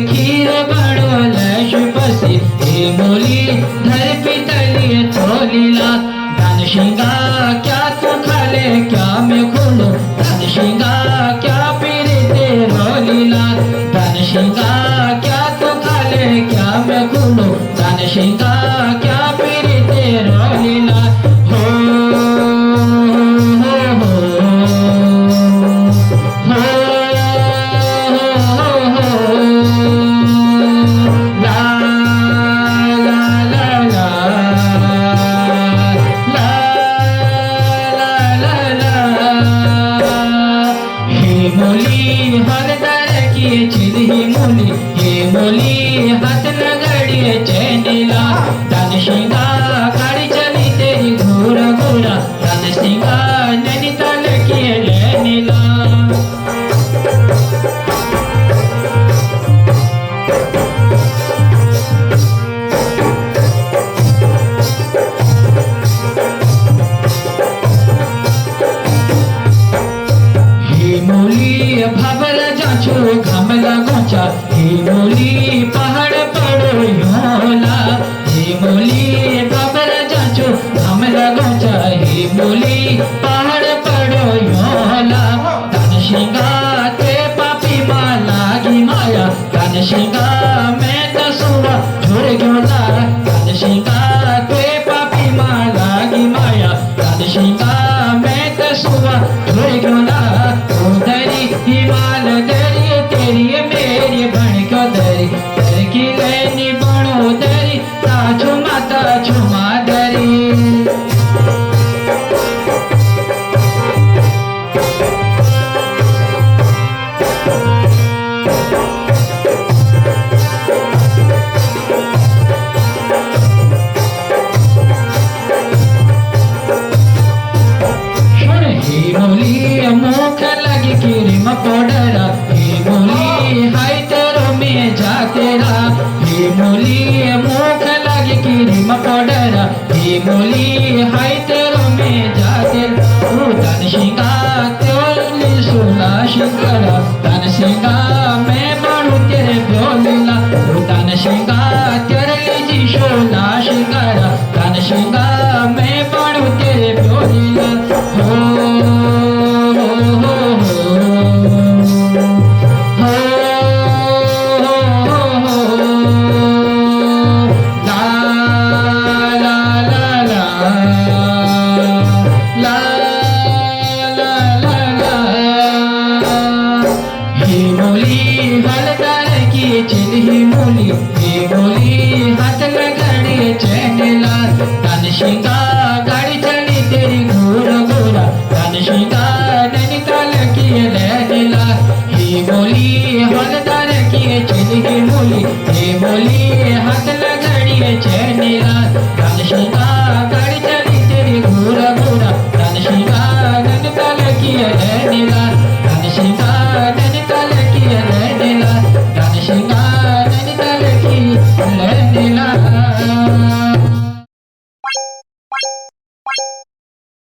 खीर बनवलंश बसी हे मोली धर पितली तोलीला दानशिंगा क्या तू खाले क्या मैं खोलो दानशिंगा क्या पीरते रोलीला दानशिंगा क्या तू खाले क्या मैं खोलो दानशिंगा क्या पीरते रोलीला हो मोली हरदर की चिरही मोली हे मोली हाथ लगड़िए चैनिला दानशिंगा गाड़ी चली तेरी घोर घोरा दानशिंगा नैनीताल की लेनिला मोली भाबर जाचो घामला गोचा हे मोली पहाड़ पड़ो योला हे मोली भाबर जाचो घामला गोचा हे मोली पहाड़ पड़ो योला दानशिंगा ते पापी माला की माया दानशिंगा मैं तसुवा झोर गोला दानशिंगा ते पापी माला की माया दानशिंगा मैं तसुवा झोर गोला हिमाल दरी तेरी मेरी बन को दरी दर की लेनी बनो दरी ताजो माता छुमा दरी मोली मुख लगी क्रीम पाउडर हे मोली हाय तेरो में जा तेरा हे मोली मुख लगी क्रीम पाउडर हे मोली हाय तेरो में जा तेरा दानशिंगा त्योली सोला शिंगरा दानशिंगा मैं बनू तेरे भोलीला दानशिंगा तेरली जी सोला शिंगरा दानशिंगा मैं बनू तेरे भोलीला हो मोली हलदार की चिरही मोली हे मोली हाथ लगड़िए चैनिला दानशिंगा गाड़ी चली तेरी घोर घोरा दानशिंगा नैनीताल की